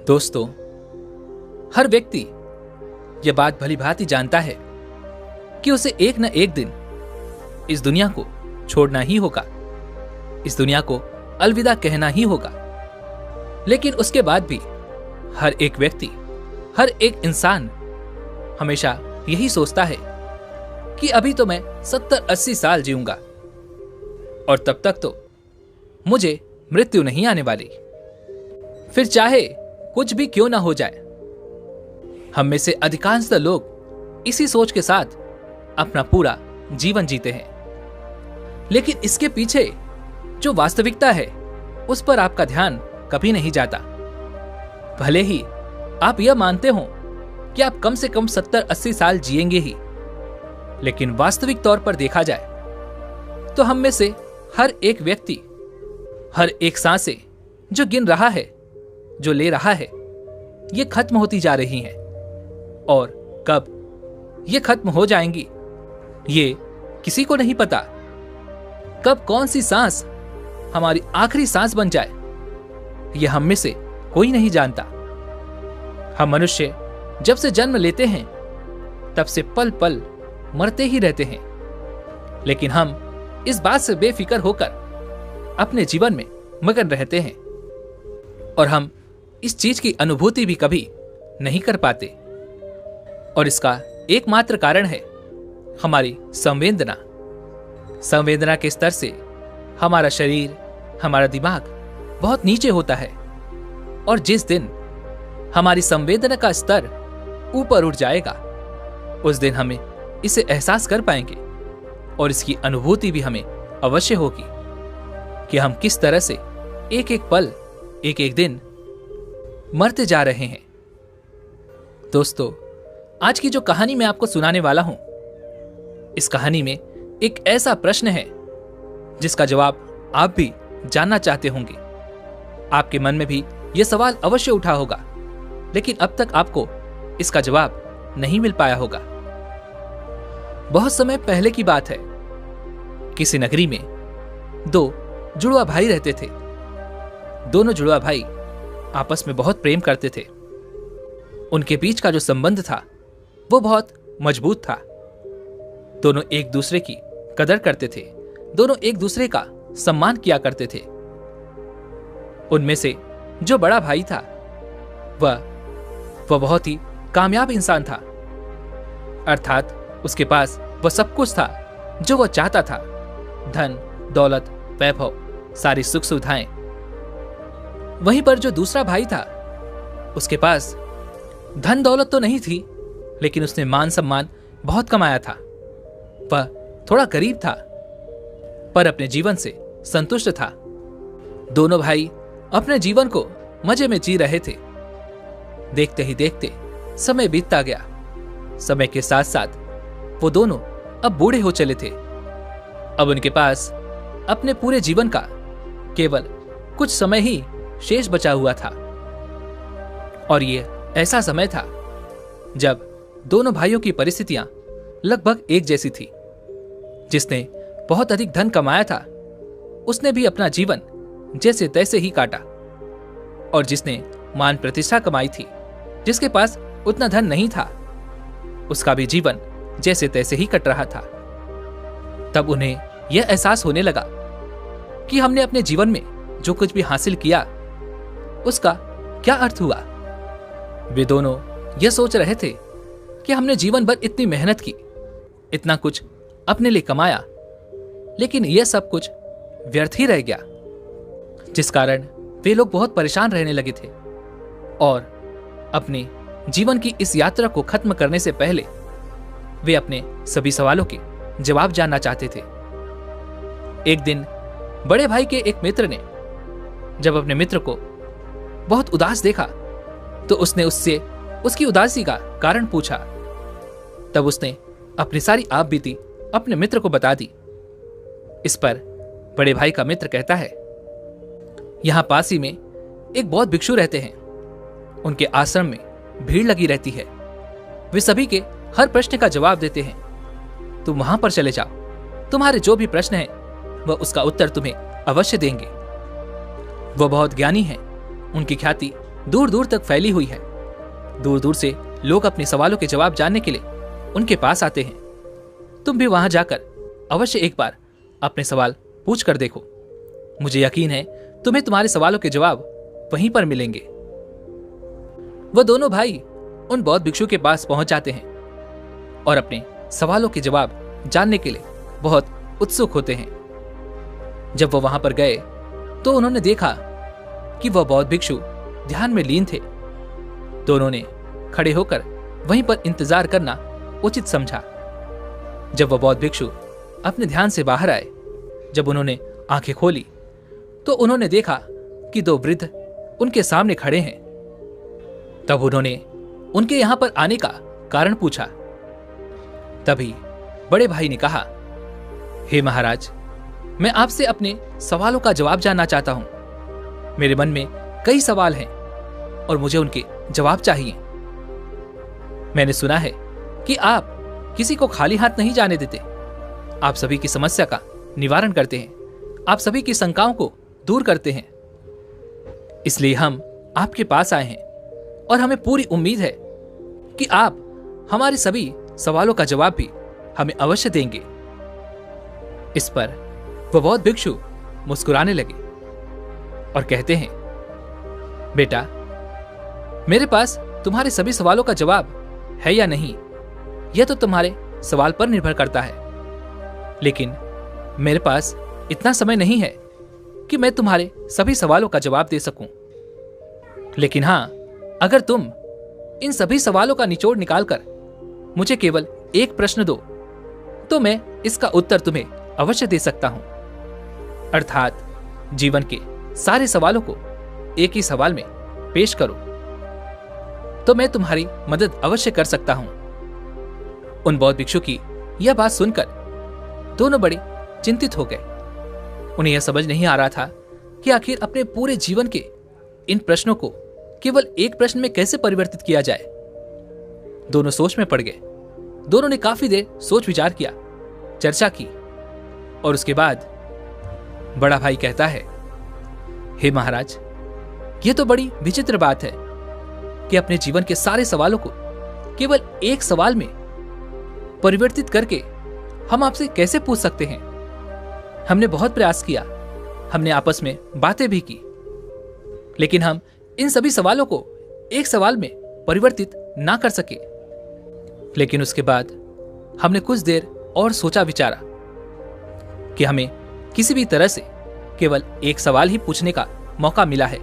दोस्तों, हर व्यक्ति यह बात भली भांति जानता है कि उसे एक न एक दिन इस दुनिया को छोड़ना ही होगा, इस दुनिया को अलविदा कहना ही होगा। लेकिन उसके बाद भी हर एक व्यक्ति, हर एक इंसान हमेशा यही सोचता है कि अभी तो मैं 70-80 साल जीऊंगा और तब तक तो मुझे मृत्यु नहीं आने वाली। फिर चाहे कुछ भी क्यों ना हो जाए। हम में से अधिकांशतः लोग इसी सोच के साथ अपना पूरा जीवन जीते हैं, लेकिन इसके पीछे जो वास्तविकता है उस पर आपका ध्यान कभी नहीं जाता। भले ही आप यह मानते हो कि आप कम से कम 70-80 साल जिएंगे ही, लेकिन वास्तविक तौर पर देखा जाए तो हम में से हर एक व्यक्ति, हर एक सांसें जो गिन रहा है, जो ले रहा है, ये खत्म होती जा रही हैं। और कब ये खत्म हो जाएंगी ये किसी को नहीं पता। कब कौन सी सांस हमारी आखिरी सांस बन जाए ये हम में से कोई नहीं जानता। हम मनुष्य जब से जन्म लेते हैं तब से पल पल मरते ही रहते हैं, लेकिन हम इस बात से बेफिक्र होकर अपने जीवन में मगन रहते हैं और हम इस चीज की अनुभूति भी कभी नहीं कर पाते। और इसका एकमात्र कारण है हमारी संवेदना के स्तर से हमारा शरीर, हमारा दिमाग बहुत नीचे होता है। और जिस दिन हमारी संवेदना का स्तर ऊपर उठ जाएगा उस दिन हमें इसे एहसास कर पाएंगे और इसकी अनुभूति भी हमें अवश्य होगी कि हम किस तरह से एक एक पल, एक एक दिन मरते जा रहे हैं। दोस्तों, आज की जो कहानी मैं आपको सुनाने वाला हूं, इस कहानी में एक ऐसा प्रश्न है जिसका जवाब आप भी जानना चाहते होंगे। आपके मन में भी यह सवाल अवश्य उठा होगा, लेकिन अब तक आपको इसका जवाब नहीं मिल पाया होगा। बहुत समय पहले की बात है, किसी नगरी में दो जुड़वा भाई रहते थे। दोनों जुड़वा भाई आपस में बहुत प्रेम करते थे। उनके बीच का जो संबंध था वो बहुत मजबूत था। दोनों एक दूसरे की कदर करते थे, दोनों एक दूसरे का सम्मान किया करते थे। उनमें से जो बड़ा भाई था वह बहुत ही कामयाब इंसान था, अर्थात उसके पास वह सब कुछ था जो वह चाहता था। धन, दौलत, वैभव, सारी सुख सुविधाएं। वहीं पर जो दूसरा भाई था उसके पास धन दौलत तो नहीं थी, लेकिन उसने मान सम्मान बहुत कमाया था। वह थोड़ा गरीब था पर अपने जीवन से संतुष्ट था। दोनों भाई अपने जीवन को मजे में जी रहे थे। देखते ही देखते समय बीतता गया। समय के साथ साथ वो दोनों अब बूढ़े हो चले थे। अब उनके पास अपने पूरे जीवन का केवल कुछ समय ही शेष बचा हुआ था। और ये ऐसा समय था जब दोनों भाइयों की परिस्थितियां लगभग एक जैसी थी। जिसने बहुत अधिक धन कमाया था उसने भी अपना जीवन जैसे तैसे ही काटा, और जिसने मान प्रतिष्ठा कमाई थी, जिसके पास उतना धन नहीं था, उसका भी जीवन जैसे तैसे ही कट रहा था। तब उन्हें यह एहसास होने लगा कि हमने अपने जीवन में जो कुछ भी हासिल किया उसका क्या अर्थ हुआ। वे दोनों यह सोच रहे थे कि हमने जीवन भर इतनी मेहनत की, इतना कुछ अपने लिए कमाया, लेकिन यह सब कुछ व्यर्थ ही रह गया। जिस कारण वे लोग बहुत परेशान रहने लगे थे और अपने जीवन की इस यात्रा को खत्म करने से पहले वे अपने सभी सवालों के जवाब जानना चाहते थे। एक दिन बड़े भाई के एक मित्र ने जब अपने मित्र को बहुत उदास देखा तो उसने उससे उसकी उदासी का कारण पूछा। तब उसने अपनी सारी आपबीती अपने मित्र को बता दी। इस पर बड़े भाई का मित्र कहता है, यहां पास ही में एक बौद्ध भिक्षु रहते हैं। उनके आश्रम में भीड़ लगी रहती है। वे सभी के हर प्रश्न का जवाब देते हैं। तुम वहां पर चले जाओ, तुम्हारे जो भी प्रश्न है वह उसका उत्तर तुम्हें अवश्य देंगे। वह बहुत ज्ञानी हैं, उनकी ख्याति दूर दूर तक फैली हुई है। दूर दूर से लोग अपने सवालों के जवाब जानने के लिए उनके पास आते हैं। तुम भी वहां जाकर अवश्य एक बार अपने सवाल पूछ कर देखो। मुझे यकीन है तुम्हें तुम्हारे सवालों के जवाब वहीं पर मिलेंगे। वह दोनों भाई उन बौद्ध भिक्षु के पास पहुंच जाते हैं और अपने सवालों के जवाब जानने के लिए बहुत उत्सुक होते हैं। जब वह वहां पर गए तो उन्होंने देखा कि वह बौद्ध भिक्षु ध्यान में लीन थे। तो उन्होंने खड़े होकर वहीं पर इंतजार करना उचित समझा। जब वह बौद्ध भिक्षु अपने ध्यान से बाहर आए, जब उन्होंने आंखें खोली तो उन्होंने देखा कि दो वृद्ध उनके सामने खड़े हैं। तब उन्होंने उनके यहां पर आने का कारण पूछा। तभी बड़े भाई ने कहा, हे महाराज, मैं आपसे अपने सवालों का जवाब जानना चाहता हूं। मेरे मन में कई सवाल हैं और मुझे उनके जवाब चाहिए। मैंने सुना है कि आप किसी को खाली हाथ नहीं जाने देते। आप सभी की समस्या का निवारण करते हैं। आप सभी की शंकाओं को दूर करते हैं। इसलिए हम आपके पास आए हैं और हमें पूरी उम्मीद है कि आप हमारे सभी सवालों का जवाब भी हमें अवश्य देंगे। इस पर वह बौद्ध भिक्षु मुस्कुराने लगे और कहते हैं, बेटा, मेरे पास तुम्हारे सभी सवालों का जवाब है या नहीं, यह तो तुम्हारे सवाल पर निर्भर करता है। लेकिन मेरे पास इतना समय नहीं है कि मैं तुम्हारे सभी सवालों का जवाब दे सकूं। लेकिन हां, अगर तुम इन सभी सवालों का निचोड़ निकालकर मुझे केवल एक प्रश्न दो तो मैं इसका उत्तर तुम्हें अवश्य दे सकता हूं। अर्थात जीवन के सारे सवालों को एक ही सवाल में पेश करो तो मैं तुम्हारी मदद अवश्य कर सकता हूं। उन बौद्ध भिक्षु की यह बात सुनकर दोनों बड़े चिंतित हो गए। उन्हें यह समझ नहीं आ रहा था कि आखिर अपने पूरे जीवन के इन प्रश्नों को केवल एक प्रश्न में कैसे परिवर्तित किया जाए। दोनों सोच में पड़ गए। दोनों ने काफी देर सोच विचार किया, चर्चा की और उसके बाद बड़ा भाई कहता है, हे महाराज, यह तो बड़ी विचित्र बात है कि अपने जीवन के सारे सवालों को केवल एक सवाल में परिवर्तित करके हम आपसे कैसे पूछ सकते हैं। हमने बहुत प्रयास किया, हमने आपस में बातें भी की, लेकिन हम इन सभी सवालों को एक सवाल में परिवर्तित ना कर सके। लेकिन उसके बाद हमने कुछ देर और सोचा विचारा कि हमें किसी भी तरह से केवल एक सवाल ही पूछने का मौका मिला है,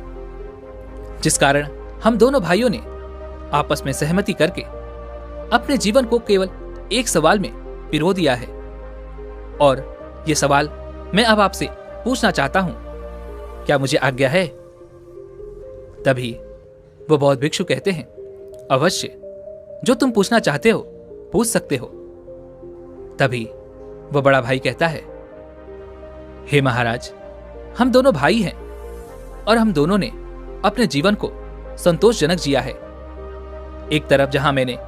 जिस कारण हम दोनों भाइयों ने आपस में सहमति करके अपने जीवन को केवल एक सवाल में पिरो दिया है। और यह सवाल मैं अब आपसे पूछना चाहता हूं, क्या मुझे आज्ञा है? तभी वो बौद्ध भिक्षु कहते हैं, अवश्य, जो तुम पूछना चाहते हो पूछ सकते हो। तभी वो बड़ा भाई कहता है, हे महाराज, हम दोनों भाई हैं और हम दोनों ने अपने जीवन को संतोषजनक जिया है। एक तरफ जहां मैंने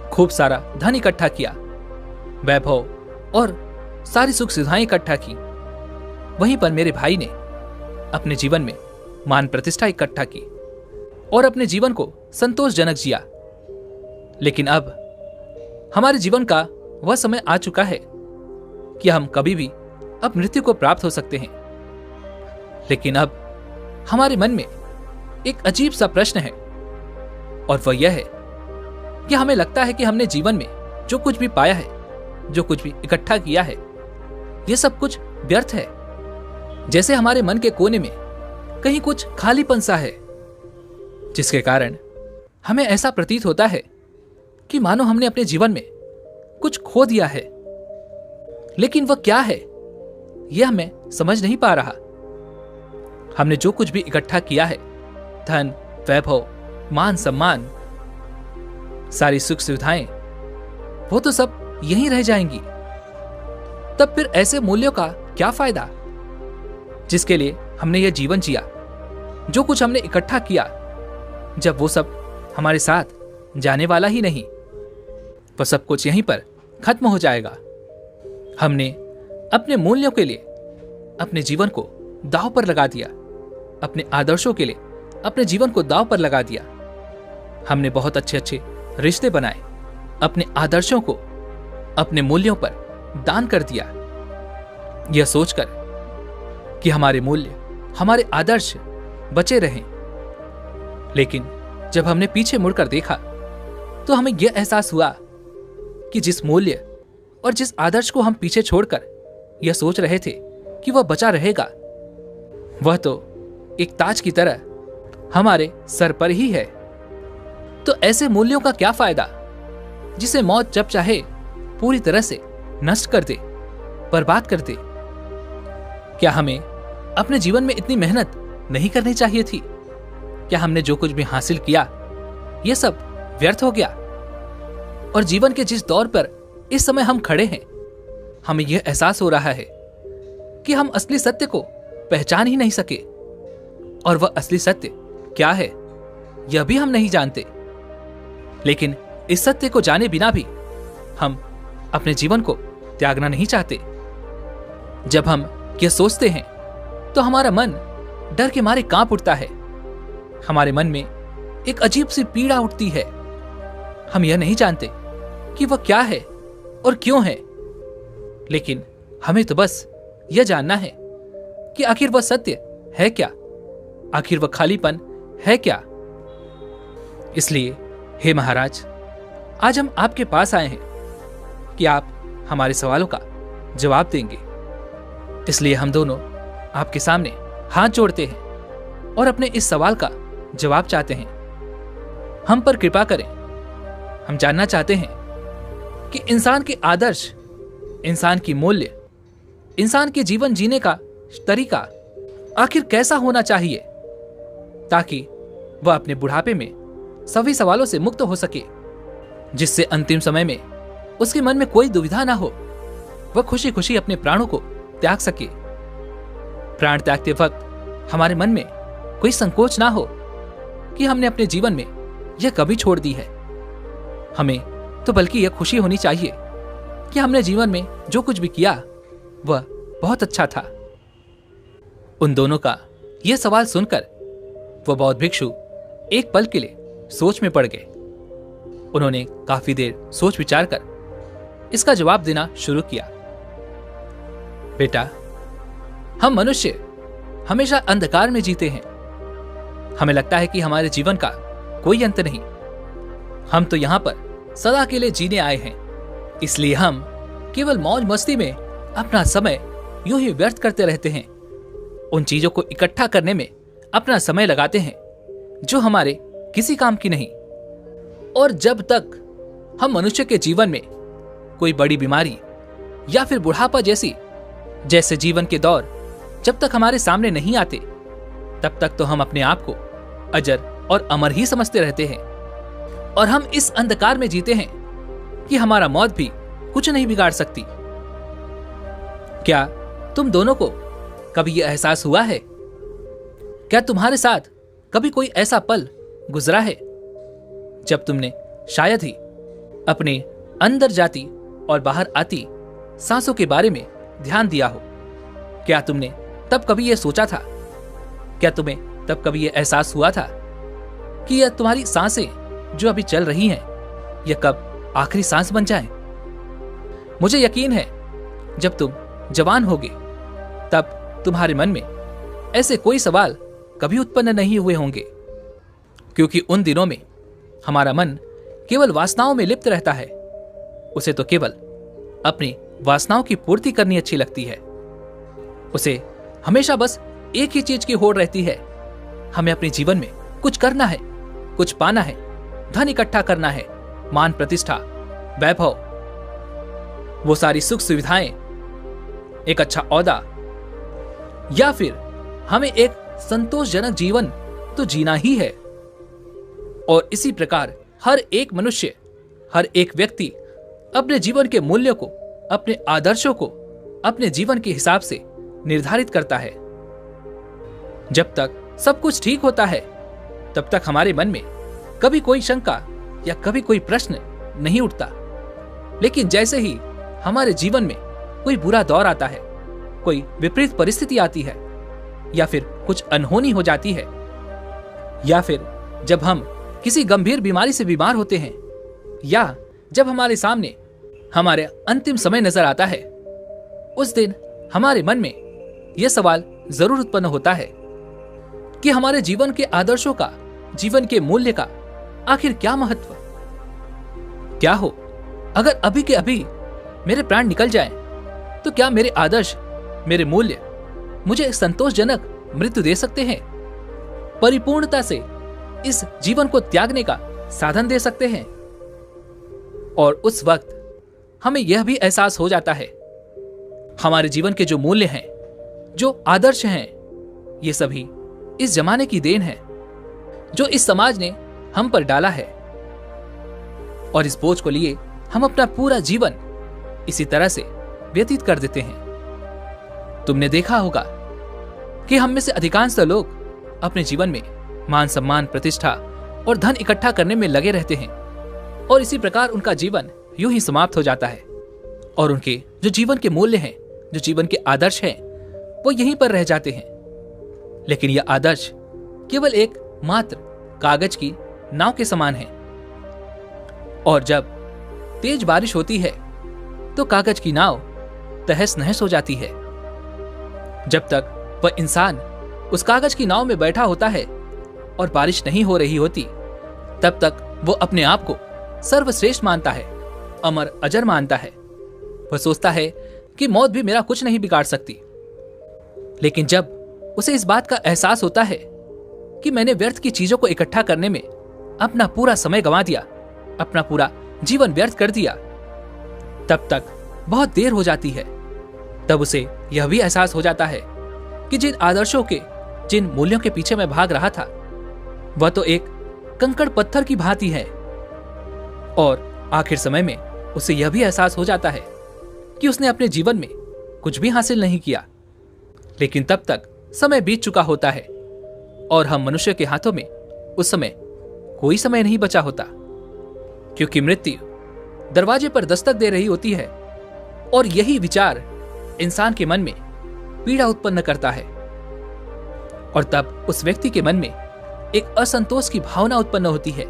खूब सारा धन इकट्ठा किया, वैभव और सारी सुख सुविधाएं इकट्ठा की, वहीं पर मेरे भाई ने अपने जीवन में मान प्रतिष्ठा इकट्ठा की और अपने जीवन को संतोषजनक जिया। लेकिन अब हमारे जीवन का वह समय आ चुका है कि हम कभी भी अब मृत्यु को प्राप्त हो सकते हैं। लेकिन अब हमारे मन में एक अजीब सा प्रश्न है और वह यह है कि हमें लगता है कि हमने जीवन में जो कुछ भी पाया है, जो कुछ भी इकट्ठा किया है, यह सब कुछ व्यर्थ है। जैसे हमारे मन के कोने में कहीं कुछ खालीपन सा है, जिसके कारण हमें ऐसा प्रतीत होता है कि मानो हमने अपने जीवन में कुछ खो दिया है। लेकिन वह क्या है, यह मैं समझ नहीं पा रहा। हमने जो कुछ भी इकट्ठा किया है, धन, वैभव, मान सम्मान, सारी सुख सुविधाएं, वो तो सब यहीं रह जाएंगी। तब फिर ऐसे मूल्यों का क्या फायदा जिसके लिए हमने यह जीवन जिया? जो कुछ हमने इकट्ठा किया, जब वो सब हमारे साथ जाने वाला ही नहीं, वह सब कुछ यहीं पर खत्म हो जाएगा। हमने अपने मूल्यों के लिए अपने जीवन को दांव पर लगा दिया, अपने आदर्शों के लिए अपने जीवन को दांव पर लगा दिया। हमने बहुत अच्छे अच्छे रिश्ते बनाए, अपने आदर्शों को, अपने मूल्यों पर दान कर दिया, यह सोचकर कि हमारे मूल्य, हमारे आदर्श बचे रहें। लेकिन जब हमने पीछे मुड़कर देखा तो हमें यह एहसास हुआ कि जिस मूल्य और जिस आदर्श को हम पीछे छोड़कर यह सोच रहे थे कि वह बचा रहेगा, वह तो एक ताज की तरह हमारे सर पर ही है। तो ऐसे मूल्यों का क्या फायदा जिसे मौत जब चाहे पूरी तरह से नष्ट कर दे, बर्बाद कर दे? क्या हमें अपने जीवन में इतनी मेहनत नहीं करनी चाहिए थी? क्या हमने जो कुछ भी हासिल किया यह सब व्यर्थ हो गया? और जीवन के जिस दौर पर इस समय हम खड़े हैं, हमें यह एहसास हो रहा है कि हम असली सत्य को पहचान ही नहीं सके, और वह असली सत्य क्या है यह भी हम नहीं जानते। लेकिन इस सत्य को जाने बिना भी हम अपने जीवन को त्यागना नहीं चाहते। जब हम यह सोचते हैं तो हमारा मन डर के मारे कांप उठता है। हमारे मन में एक अजीब सी पीड़ा उठती है। हम यह नहीं जानते कि वह क्या है और क्यों है, लेकिन हमें तो बस यह जानना है कि आखिर वह सत्य है क्या, आखिर वह खालीपन है क्या। इसलिए हे महाराज, आज हम आपके पास आए हैं कि आप हमारे सवालों का जवाब देंगे। इसलिए हम दोनों आपके सामने हाथ जोड़ते हैं और अपने इस सवाल का जवाब चाहते हैं। हम पर कृपा करें। हम जानना चाहते हैं कि इंसान के आदर्श, इंसान की मूल्य, इंसान के जीवन जीने का तरीका आखिर कैसा होना चाहिए, ताकि वह अपने बुढ़ापे में सभी सवालों से मुक्त हो सके, जिससे अंतिम समय में उसके मन में कोई दुविधा ना हो, वह खुशी खुशी अपने प्राणों को त्याग सके। प्राण त्यागते वक्त हमारे मन में कोई संकोच ना हो कि हमने अपने जीवन में यह कभी छोड़ दी है। हमें तो बल्कि यह खुशी होनी चाहिए कि हमने जीवन में जो कुछ भी किया वह बहुत अच्छा था। उन दोनों का यह सवाल सुनकर वह बौद्ध भिक्षु एक पल के लिए सोच में पड़ गए। उन्होंने काफी देर सोच विचार कर इसका जवाब देना शुरू किया। बेटा, हम मनुष्य हमेशा अंधकार में जीते हैं। हमें लगता है कि हमारे जीवन का कोई अंत नहीं। हम तो यहां पर सदा के लिए जीने आए हैं, इसलिए हम केवल मौज मस्ती में अपना समय यूं ही व्यर्थ करते रहते हैं। उन चीजों को इकट्ठा करने में अपना समय लगाते हैं जो हमारे किसी काम की नहीं। और जब तक हम मनुष्य के जीवन में कोई बड़ी बीमारी या फिर बुढ़ापा जैसे जीवन के दौर जब तक हमारे सामने नहीं आते, तब तक तो हम अपने आप को अजर और अमर ही समझते रहते हैं। और हम इस अंधकार में जीते हैं कि हमारा मौत भी कुछ नहीं बिगाड़ सकती। क्या तुम दोनों को कभी यह एहसास हुआ है? क्या तुम्हारे साथ कभी कोई ऐसा पल गुजरा है जब तुमने शायद ही अपने अंदर जाती और बाहर आती सांसों के बारे में ध्यान दिया हो? क्या तुमने तब कभी यह सोचा था? क्या तुम्हें तब कभी यह एहसास हुआ था कि यह तुम्हारी सांसें जो अभी चल रही हैं, यह कब आखिरी सांस बन जाए? मुझे यकीन है जब तुम जवान होगे तब तुम्हारे मन में ऐसे कोई सवाल कभी उत्पन्न नहीं हुए होंगे, क्योंकि उन दिनों में हमारा मन केवल वासनाओं में लिप्त रहता है। उसे तो केवल अपनी वासनाओं की पूर्ति करनी अच्छी लगती है। उसे हमेशा बस एक ही चीज की होड़ रहती है, हमें अपने जीवन में कुछ करना है, कुछ पाना है, धन इकट्ठा करना है, मान प्रतिष्ठा, वैभव, वो सारी सुख सुविधाएं, एक अच्छा औहदा, या फिर हमें एक संतोषजनक जीवन तो जीना ही है। और इसी प्रकार हर एक मनुष्य, हर एक व्यक्ति अपने जीवन के मूल्यों को, अपने आदर्शों को अपने जीवन के हिसाब से निर्धारित करता है। जब तक सब कुछ ठीक होता है तब तक हमारे मन में कभी कोई शंका या कभी कोई प्रश्न नहीं उठता। लेकिन जैसे ही हमारे जीवन में कोई बुरा दौर आता है, कोई विपरीत परिस्थिति आती है, या फिर कुछ अनहोनी हो जाती है, या फिर जब हम किसी गंभीर बीमारी से बीमार होते हैं, या जब हमारे सामने हमारे अंतिम समय नजर आता है, उस दिन हमारे मन में यह सवाल जरूर उत्पन्न होता है कि हमारे जीवन के आदर्शों का, जीवन के मूल्य का आखिर क्या महत्व? क्या हो अगर अभी के अभी मेरे प्राण निकल जाएं, तो क्या मेरे आदर्श, मेरे मूल्य मुझे संतोषजनक मृत्यु दे सकते हैं? परिपूर्णता से इस जीवन को त्यागने का साधन दे सकते हैं? और उस वक्त हमें यह भी एहसास हो जाता है, हमारे जीवन के जो मूल्य हैं, जो आदर्श हैं, ये सभी इस जमाने की देन है, जो इस समाज ने हम पर डाला है। और इस बोझ को लिए हम अपना पूरा जीवन इसी तरह से व्यतीत कर देते हैं। तुमने देखा होगा कि हम में से अधिकांश लोग अपने जीवन में मान सम्मान, प्रतिष्ठा और धन इकट्ठा करने में लगे रहते हैं, और इसी प्रकार उनका जीवन यूं ही समाप्त हो जाता है, और उनके जो जीवन के मूल्य हैं, जो जीवन के आदर्श हैं, वो यहीं पर रह जाते हैं। लेकिन यह आदर्श केवल एक मात्र कागज की नाव के समान है, और जब तेज बारिश होती है तो कागज की नाव तहस नहस हो जाती है। जब तक वह इंसान उस कागज की नाव में बैठा होता है और बारिश नहीं हो रही होती, तब तक वो अपने आप को सर्वश्रेष्ठ मानता है, अमर अजर मानता है। वह सोचता है कि मौत भी मेरा कुछ नहीं बिगाड़ सकती। लेकिन जब उसे इस बात का एहसास होता है कि मैंने व्यर्थ की चीजों को इकट्ठा करने में अपना पूरा समय गंवा दिया, अपना पूरा जीवन व्यर्थ कर दिया, तब तक बहुत देर हो जाती है। तब उसे यह भी एहसास हो जाता है कि जिन आदर्शों के, जिन मूल्यों के पीछे मैं भाग रहा था, वह तो एक कंकड़ पत्थर की भांति है। और आखिर समय में उसे यह भी एहसास हो जाता है कि उसने अपने जीवन में कुछ भी हासिल नहीं किया। लेकिन तब तक समय बीत चुका होता है, और हम मनुष्य के हाथों में उस समय कोई समय नहीं बचा होता, क्योंकि मृत्यु दरवाजे पर दस्तक दे रही होती है। और यही विचार इंसान के मन में पीड़ा उत्पन्न करता है, और तब उस व्यक्ति के मन में एक असंतोष की भावना उत्पन्न होती है।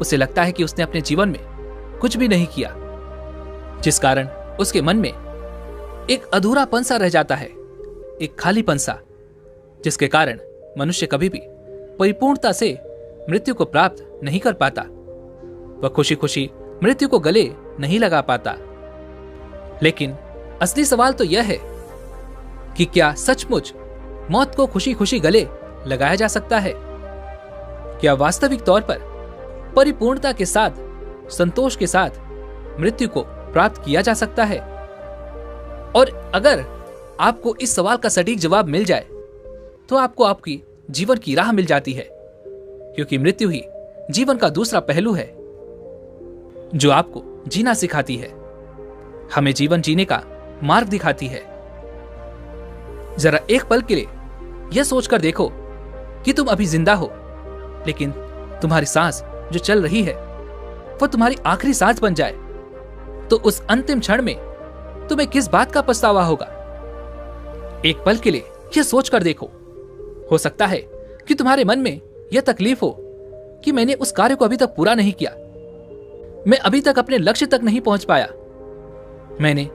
उसे लगता है कि उसने अपने जीवन में कुछ भी नहीं किया, जिस कारण उसके मन में एक अधूरापन सा रह जाता है, एक खालीपन सा, जिसके कारण मनुष्य कभी भी परिपूर्णता से मृत्यु को प्राप्त नहीं कर पाता। वह खुशी खुशी मृत्यु को गले नहीं लगा पाता। लेकिन असली सवाल तो यह है कि क्या सचमुच मौत को खुशी खुशी गले लगाया जा सकता है? क्या वास्तविक तौर पर परिपूर्णता के साथ, संतोष के साथ मृत्यु को प्राप्त किया जा सकता है? और अगर आपको इस सवाल का सटीक जवाब मिल जाए, तो आपको आपकी जीवन की राह मिल जाती है, क्योंकि मृत्यु ही जीवन का दूसरा पहलू है, जो आपको जीना सिखाती है, हमें जीवन जीने का मार्ग दिखाती है। जरा एक पल के लिए यह सोचकर देखो कि तुम अभी जिंदा हो, लेकिन तुम्हारी सांस जो चल रही है वो तुम्हारी आखिरी सांस बन जाए, तो उस अंतिम क्षण में तुम्हें किस बात का पछतावा होगा? एक पल के लिए यह सोचकर देखो। हो सकता है कि तुम्हारे मन में यह तकलीफ हो कि मैंने उस कार्य को अभी तक पूरा नहीं किया, मैं अभी तक अपने लक्ष्य तक नहीं पहुंच पाया, मैंने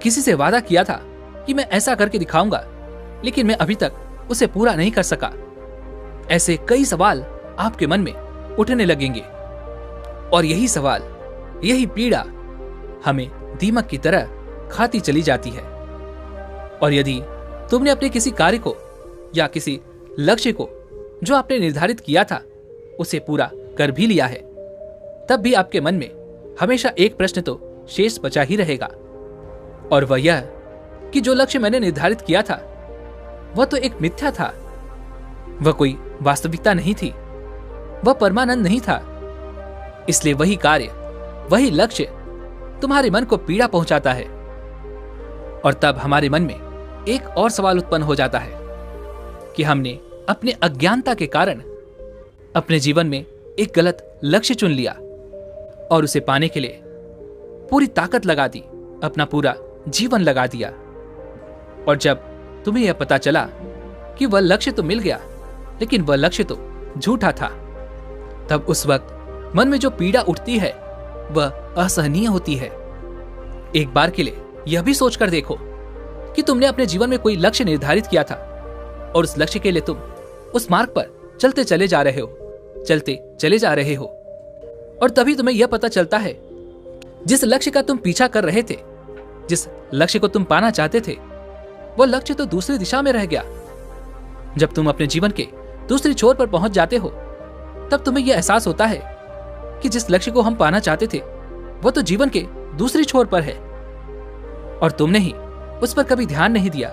किसी से वादा किया था कि मैं ऐसा करके दिखाऊंगा, लेकिन मैं अभी तक उसे पूरा नहीं कर सका। ऐसे कई सवाल आपके मन में उठने लगेंगे, और यही सवाल, यही पीड़ा हमें दीमक की तरह खाती चली जाती है। और यदि तुमने अपने किसी कार्य को या किसी लक्ष्य को जो आपने निर्धारित किया था उसे पूरा कर भी लिया है, तब भी आपके मन में हमेशा एक प्रश्न तो शेष बचा ही रहेगा, और वह यह कि जो लक्ष्य मैंने निर्धारित किया था वह तो एक मिथ्या था, वह कोई वास्तविकता नहीं थी, वह परमानंद नहीं था। इसलिए वही कार्य, वही लक्ष्य तुम्हारे मन को पीड़ा पहुंचाता है। और तब हमारे मन में एक और सवाल उत्पन्न हो जाता है कि हमने अपने अज्ञानता के कारण अपने जीवन में एक गलत लक्ष्य चुन लिया और उसे पाने के लिए पूरी ताकत लगा दी, अपना पूरा जीवन लगा दिया। और जब तुम्हें यह पता चला कि वह लक्ष्य तो मिल गया, लेकिन वह लक्ष्य तो झूठा था। तब उस वक्त मन में जो पीड़ा उठती है वह असहनीय होती है। एक बार के लिए यह भी सोचकर देखो कि तुमने अपने जीवन में कोई लक्ष्य निर्धारित किया था और उस लक्ष्य के लिए तुम उस मार्ग पर चलते चले जा रहे हो और तभी तुम्हें यह पता चलता है जिस लक्ष्य का तुम पीछा कर रहे थे, जिस लक्ष्य को तुम पाना चाहते थे, वह लक्ष्य तो दूसरी दिशा में रह गया। जब तुम अपने जीवन के दूसरी छोर पर पहुंच जाते हो तब तुम्हें यह एहसास होता है कि जिस लक्ष्य को हम पाना चाहते थे वह तो जीवन के दूसरी छोर पर है और तुमने ही उस पर कभी ध्यान नहीं दिया,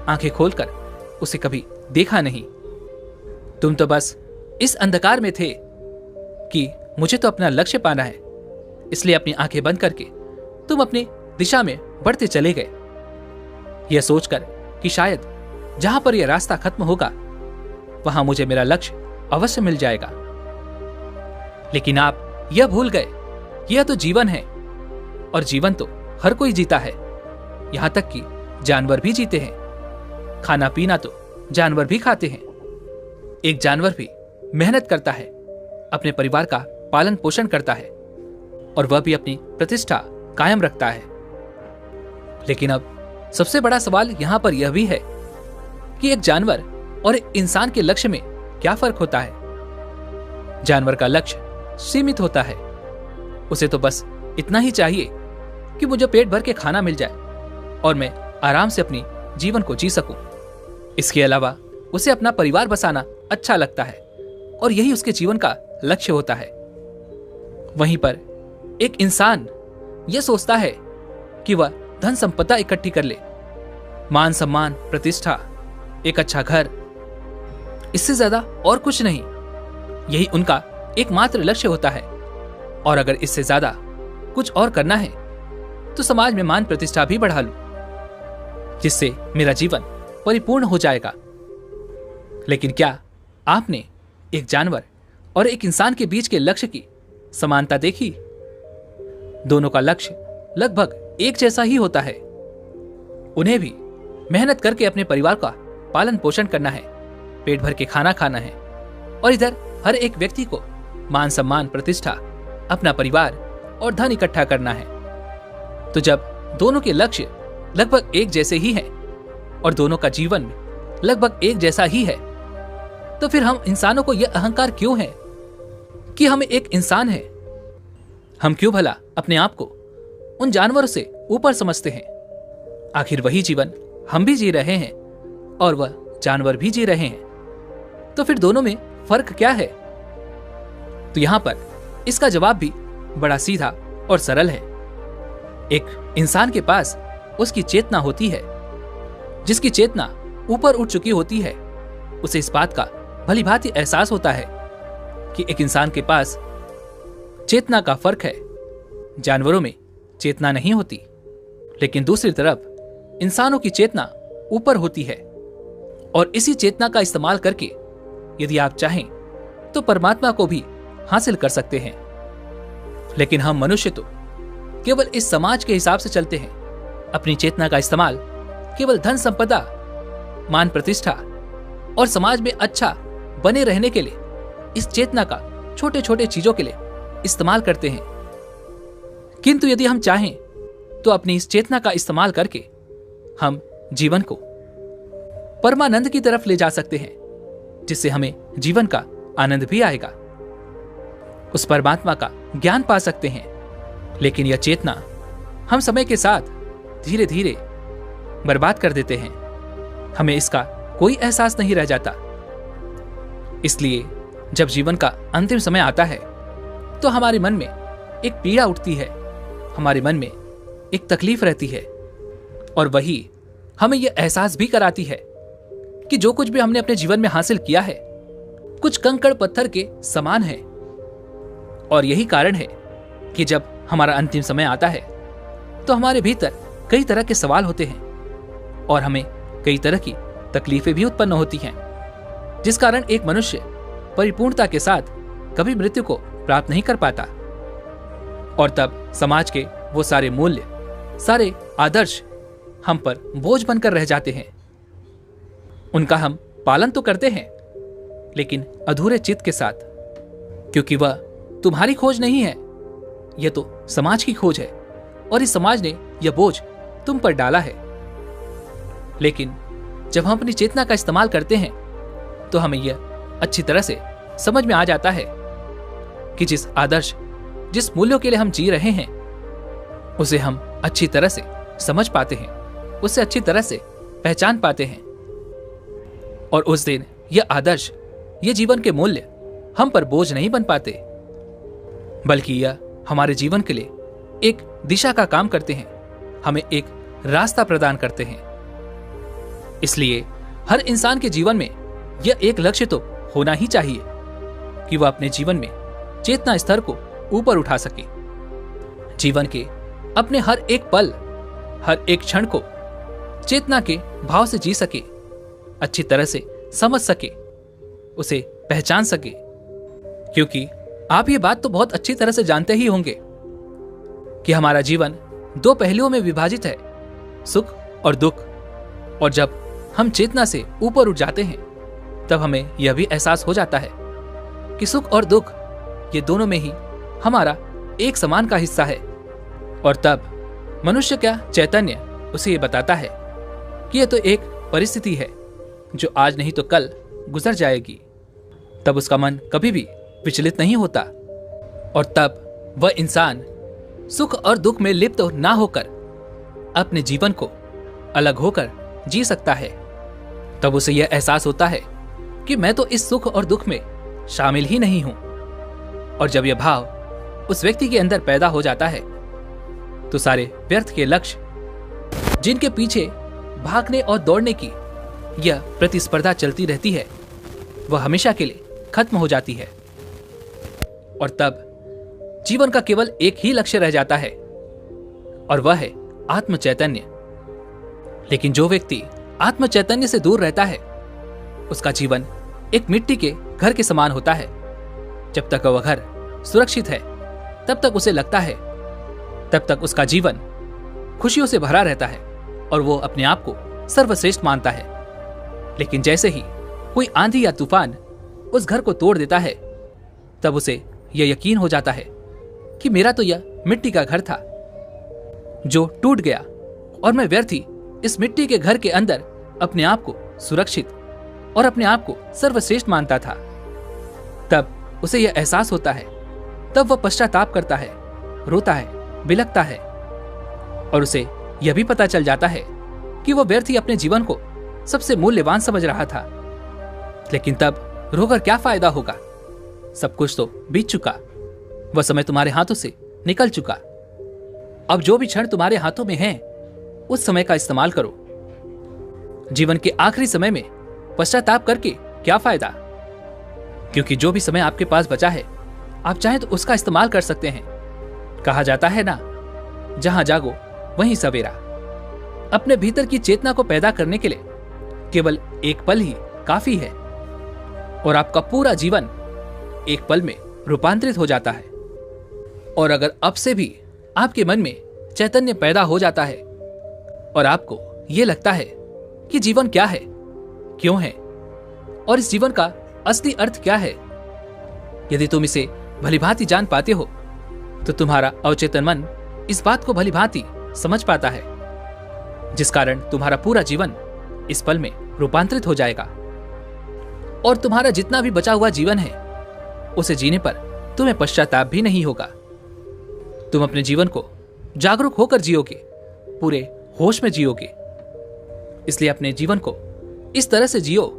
आंखें खोलकर उसे कभी देखा नहीं। तुम तो बस इस अंधकार में थे कि मुझे तो अपना लक्ष्य पाना है, इसलिए अपनी आंखें बंद करके तुम अपनी दिशा में बढ़ते चले गए, यह सोचकर कि शायद जहां पर यह रास्ता खत्म होगा वहां मुझे मेरा लक्ष्य अवश्य मिल जाएगा। लेकिन आप यह भूल गए कि यह तो जीवन है और जीवन तो हर कोई जीता है, यहां तक कि जानवर भी जीते हैं। खाना पीना तो जानवर भी खाते हैं। एक जानवर भी मेहनत करता है, अपने परिवार का पालन पोषण करता है और वह भी अपनी प्रतिष्ठा कायम रखता है। लेकिन अब सबसे बड़ा सवाल यहां पर यह भी है कि एक जानवर और एक इंसान के लक्ष्य में क्या फर्क होता है। जानवर का लक्ष्य सीमित होता है, उसे तो बस इतना ही चाहिए कि मुझे पेट भर के खाना मिल जाए और मैं आराम से अपनी जीवन को जी सकूं। इसके अलावा उसे अपना परिवार बसाना अच्छा लगता है और यही उसके जीवन का लक्ष्य होता है। वहीं पर एक इंसान यह सोचता है कि वह धन संपदा इकट्ठी कर ले, मान सम्मान, प्रतिष्ठा, एक अच्छा घर, इससे ज्यादा और कुछ नहीं। यही उनका एकमात्र लक्ष्य होता है और अगर इससे ज्यादा कुछ और करना है तो समाज में मान प्रतिष्ठा भी बढ़ा लूं, जिससे मेरा जीवन परिपूर्ण हो जाएगा। लेकिन क्या आपने एक जानवर और एक इंसान के बीच के लक्ष्य की समानता देखी? दोनों का लक्ष्य लगभग एक जैसा ही होता है। उन्हें भी मेहनत करके अपने परिवार का पालन पोषण करना है, पेट भर के खाना खाना है और इधर हर एक व्यक्ति को मान सम्मान, प्रतिष्ठा, अपना परिवार और धन इकट्ठा करना है। तो जब दोनों के लक्ष्य लगभग एक जैसे ही हैं और दोनों का जीवन लगभग एक जैसा ही है, तो फिर हम इंसानों को यह अहंकार क्यों है कि हम एक इंसान हैं? हम क्यों भला अपने आप को उन जानवरों से ऊपर समझते हैं? आखिर वही जीवन हम भी जी रहे हैं और वह जानवर भी जी रहे हैं, तो फिर दोनों में फर्क क्या है? तो यहां पर इसका जवाब भी बड़ा सीधा और सरल है। एक इंसान के पास उसकी चेतना होती है, जिसकी चेतना ऊपर उठ चुकी होती है। उसे इस बात का भली भांति एहसास होता है कि एक इंसान के पास चेतना का फर्क है, जानवरों में चेतना नहीं होती। लेकिन दूसरी तरफ इंसानों की चेतना ऊपर होती है और इसी चेतना का इस्तेमाल करके यदि आप चाहें तो परमात्मा को भी हासिल कर सकते हैं। लेकिन हम मनुष्य तो केवल इस समाज के हिसाब से चलते हैं। अपनी चेतना का इस्तेमाल केवल धन संपदा, मान प्रतिष्ठा और समाज में अच्छा बने रहने के लिए इस चेतना का छोटे छोटे चीजों के लिए इस्तेमाल करते हैं। किंतु यदि हम चाहें तो अपनी इस चेतना का इस्तेमाल करके हम जीवन को परमानंद की तरफ ले जा सकते हैं, जिससे हमें जीवन का आनंद भी आएगा, उस परमात्मा का ज्ञान पा सकते हैं। लेकिन यह चेतना हम समय के साथ धीरे धीरे बर्बाद कर देते हैं, हमें इसका कोई एहसास नहीं रह जाता। इसलिए जब जीवन का अंतिम समय आता है तो हमारे मन में एक पीड़ा उठती है, हमारे मन में एक तकलीफ रहती है और वही हमें यह एहसास भी कराती है कि जो कुछ भी हमने अपने जीवन में हासिल किया है कुछ कंकड़ पत्थर के समान है। और यही कारण है कि जब हमारा अंतिम समय आता है तो हमारे भीतर कई तरह के सवाल होते हैं और हमें कई तरह की तकलीफें भी उत्पन्न होती हैं, जिस कारण एक मनुष्य परिपूर्णता के साथ कभी मृत्यु को प्राप्त नहीं कर पाता। और तब समाज के वो सारे मूल्य, सारे आदर्श हम पर बोझ बनकर रह जाते हैं। उनका हम पालन तो करते हैं, लेकिन अधूरे चित्त के साथ, क्योंकि वह तुम्हारी खोज नहीं है, यह तो समाज की खोज है और इस समाज ने यह बोझ तुम पर डाला है। लेकिन जब हम अपनी चेतना का इस्तेमाल करते हैं तो हमें यह अच्छी तरह से समझ में आ जाता है कि जिस आदर्श, जिस मूल्यों के लिए हम जी रहे हैं, उसे हम अच्छी तरह से समझ पाते हैं, उसे अच्छी तरह से पहचान पाते हैं। और उस दिन यह आदर्श, ये जीवन के मूल्य हम पर बोझ नहीं बन पाते, बल्कि यह हमारे जीवन के लिए एक दिशा का काम करते हैं, हमें एक रास्ता प्रदान करते हैं। इसलिए हर इंसान के जीवन में यह एक लक्ष्य तो होना ही चाहिए कि वह अपने जीवन में चेतना स्तर को ऊपर उठा सके, जीवन के अपने हर एक पल, हर एक क्षण को चेतना के भाव से जी सके, अच्छी तरह से समझ सके, उसे पहचान सके। क्योंकि आप ये बात तो बहुत अच्छी तरह से जानते ही होंगे कि हमारा जीवन दो पहलुओं में विभाजित है, सुख और दुख। और जब हम चेतना से ऊपर उठ जाते हैं तब हमें यह भी एहसास हो जाता है कि सुख और दुख, ये दोनों में ही हमारा एक समान का हिस्सा है। और तब मनुष्य का चैतन्य उसे ये बताता है कि यह तो एक परिस्थिति है जो आज नहीं तो कल गुजर जाएगी। तब उसका मन कभी भी विचलित नहीं होता और तब वह इंसान सुख और दुख में लिप्त ना होकर अपने जीवन को अलग होकर जी सकता है। तब उसे यह एहसास होता है कि मैं तो इस सुख और दुख में शामिल ही नहीं हूं। और जब यह भाव उस व्यक्ति के अंदर पैदा हो जाता है तो सारे व्यर्थ के लक्ष्य, जिनके पीछे भागने और दौड़ने की यह प्रतिस्पर्धा चलती रहती है, वह हमेशा के लिए खत्म हो जाती है। और तब जीवन का केवल एक ही लक्ष्य रह जाता है और वह है आत्म चैतन्य। लेकिन जो व्यक्ति आत्म चैतन्य से दूर रहता है, उसका जीवन एक मिट्टी के घर के समान होता है। जब तक वह घर सुरक्षित है तब तक उसे लगता है, तब तक उसका जीवन खुशियों से भरा रहता है और वो अपने आप को सर्वश्रेष्ठ मानता है। लेकिन जैसे ही कोई आंधी या तूफान उस घर को तोड़ देता है, तब उसे यह यकीन हो जाता है कि मेरा तो यह मिट्टी का घर था जो टूट गया और मैं व्यर्थ ही इस मिट्टी के घर के अंदर अपने आप को सुरक्षित और अपने आप को सर्वश्रेष्ठ मानता था। तब उसे यह एहसास होता है, तब वह पश्चाताप करता है, रोता है, बिलखता है और उसे यह भी पता चल जाता है कि वह व्यर्थ ही अपने जीवन को सबसे मूल्यवान समझ रहा था। लेकिन तब रोकर क्या फायदा होगा, सब कुछ तो बीत चुका, वह समय तुम्हारे हाथों से निकल चुका। अब जो भी क्षण तुम्हारे हाथों में है उस समय का इस्तेमाल करो। जीवन के आखिरी समय में पश्चाताप करके क्या फायदा, क्योंकि जो भी समय आपके पास बचा है आप चाहें तो उसका इस्तेमाल कर सकते हैं। कहा जाता है ना, जहां जागो वहीं सवेरा। अपने भीतर की चेतना को पैदा करने के लिए केवल एक पल ही काफी है और आपका पूरा जीवन एक पल में रूपांतरित हो जाता है। और अगर अब से भी आपके मन में चैतन्य पैदा हो जाता है और आपको यह लगता है कि जीवन क्या है, क्यों है और इस जीवन का असली अर्थ क्या है, यदि तुम इसे भलीभांति जान पाते हो तो तुम्हारा अवचेतन मन इस बात को भलीभांति समझ पाता है, जिस कारण तुम्हारा पूरा जीवन इस पल में रूपांतरित हो जाएगा। और तुम्हारा जितना भी बचा हुआ जीवन है उसे जीने पर तुम्हें पश्चाताप भी नहीं होगा। तुम अपने जीवन को जागरूक होकर जियोगे, पूरे होश में जियोगे। इसलिए अपने जीवन को इस तरह से जियो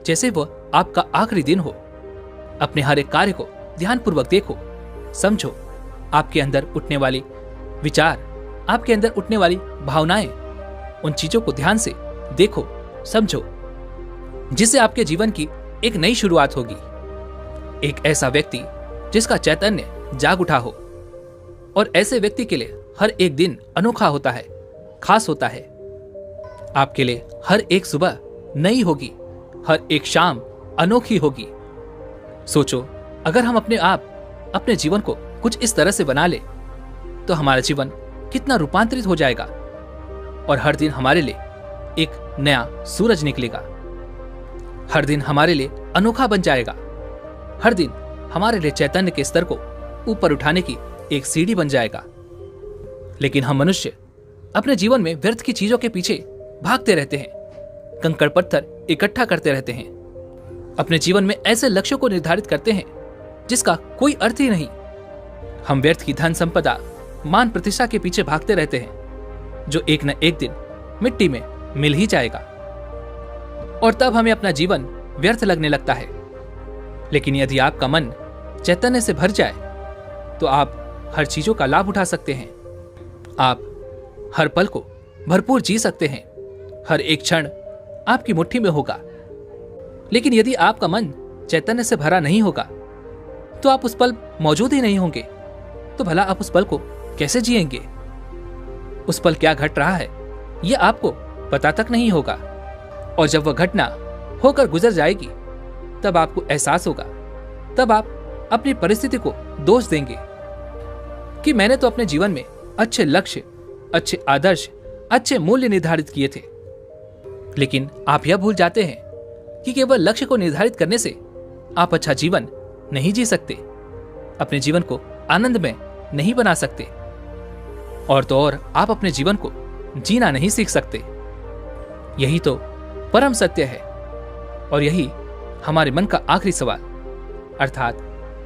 जैसे वह आपका आखिरी दिन हो। अपने हर एक कार्य को ध्यानपूर्वक देखो, समझो। आपके अंदर उठने वाली विचार, आपके अंदर उठने वाली भावनाएं, उन चीजों को ध्यान से देखो, समझो, जिससे आपके जीवन की एक नई शुरुआत होगी। एक ऐसा व्यक्ति जिसका चैतन्य जाग उठा हो। और ऐसे व्यक्ति के लिए हर एक दिन अनोखा होता है, खास होता है। आपके लिए हर एक सुबह नई होगी, हर एक शाम अनोखी होगी। सोचो, अगर हम अपने जीवन को कुछ इस तरह से बना ले तो हमारा जीवन कितना रूपांतरित हो जाएगा और हर दिन हमारे लिए एक नया सूरज निकलेगा। हर दिन हमारे लिए अनोखा बन जाएगा। हर दिन हमारे लिए चैतन्य के स्तर को ऊपर उठाने की एक सीढ़ी बन जाएगा। लेकिन हम मनुष्य अपने जीवन में व्यर्थ की चीजों के पीछे भागते रहते हैं, कंकड़ पत्थर इकट्ठा करते रहते हैं, अपने जीवन में ऐसे लक्ष्यों को निर्धारित करते हैं जिसका कोई अर्थ ही नहीं। हम व्यर्थ की धन संपदा, मान प्रतिष्ठा के पीछे भागते रहते हैं, जो एक न एक दिन मिट्टी में मिल ही जाएगा, और तब हमें अपना जीवन व्यर्थ लगने लगता है। लेकिन यदि आपका मन चैतन्य से भर जाए तो आप हर चीजों का लाभ उठा सकते हैं। आप हर पल को भरपूर जी सकते हैं, हर एक क्षण आपकी मुट्ठी में होगा। लेकिन यदि आपका मन चैतन्य से भरा नहीं होगा तो आप उस पल मौजूद ही नहीं होंगे। तो भला आप उस पल को कैसे जिएंगे? उस पल क्या घट रहा है यह आपको पता तक नहीं होगा, और जब वह घटना होकर गुजर जाएगी तब आपको एहसास होगा। तब आप अपनी परिस्थिति को दोष देंगे कि मैंने तो अपने जीवन में अच्छे लक्ष्य, अच्छे आदर्श, अच्छे मूल्य निर्धारित किए थे। लेकिन आप यह भूल जाते हैं कि केवल लक्ष्य को निर्धारित करने से आप अच्छा जीवन नहीं जी सकते, अपने जीवन को आनंदमय नहीं बना सकते, और तो और आप अपने जीवन को जीना नहीं सीख सकते। यही तो परम सत्य है, और यही हमारे मन का आखिरी सवाल, अर्थात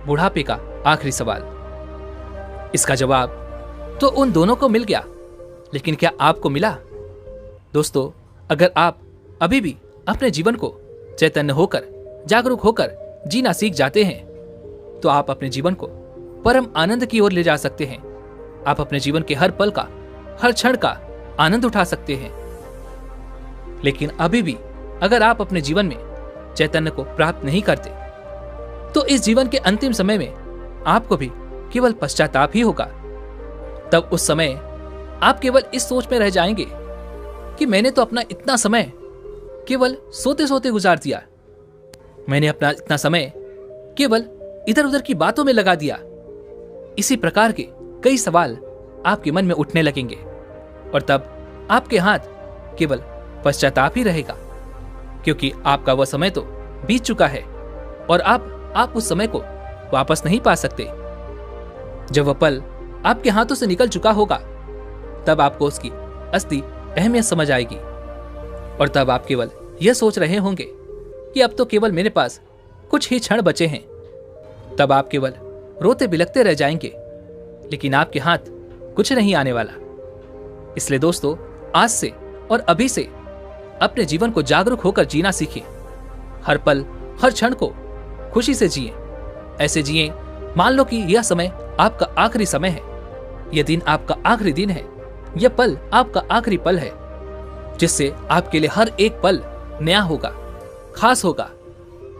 बुढ़ापे का आखिरी सवाल। इसका जवाब तो उन दोनों को मिल गया, लेकिन क्या आपको मिला? दोस्तों, अगर आप अभी भी अपने जीवन को चैतन्य होकर, जागरूक होकर जीना सीख जाते हैं तो आप अपने जीवन को परम आनंद की ओर ले जा सकते हैं। आप अपने जीवन के हर पल का, हर क्षण का आनंद उठा सकते हैं। लेकिन अभी भी अगर आप अपने जीवन में चैतन्य को प्राप्त नहीं करते तो इस जीवन के अंतिम समय में आपको भी केवल पश्चाताप ही होगा। तब उस समय आप केवल इस सोच में रह जाएंगे कि मैंने तो अपना इतना समय केवल सोते सोते गुजार दिया, मैंने अपना इतना समय केवल इधर उधर की बातों में लगा दिया। इसी प्रकार के कई सवाल आपके मन में उठने लगेंगे, और तब आपके हाथ केवल पश्चाताप ही रहेगा, क्योंकि आपका वह समय तो बीत चुका है और आप उस समय को वापस नहीं पा सकते। जब वह पल आपके हाथों से निकल चुका होगा तब आपको उसकी असली अहमियत समझ आएगी, और तब आप केवल यह सोच रहे होंगे कि अब तो केवल मेरे पास कुछ ही क्षण बचे हैं। तब आप केवल रोते बिलखते रह जाएंगे, लेकिन आपके हाथ कुछ नहीं आने वाला। इसलिए दोस्तों, आज से और अभी से अपने जीवन को जागरूक होकर जीना सीखिए। हर पल, हर क्षण को खुशी से जिए। ऐसे जिए मान लो कि यह समय आपका आखिरी समय है, यह दिन आपका आखिरी दिन है, यह पल आपका आखिरी पल है, जिससे आपके लिए हर एक पल नया होगा, खास होगा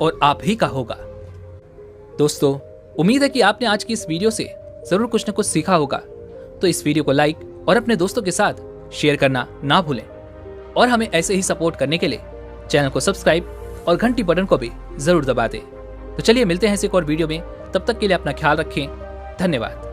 और आप ही का होगा। दोस्तों, उम्मीद है कि आपने आज की इस वीडियो से जरूर कुछ न कुछ सीखा होगा। तो इस वीडियो को लाइक और अपने दोस्तों के साथ शेयर करना ना भूलें, और हमें ऐसे ही सपोर्ट करने के लिए चैनल को सब्सक्राइब और घंटी बटन को भी जरूर दबा दें। तो चलिए मिलते हैं इस एक और वीडियो में, तब तक के लिए अपना ख्याल रखें। धन्यवाद।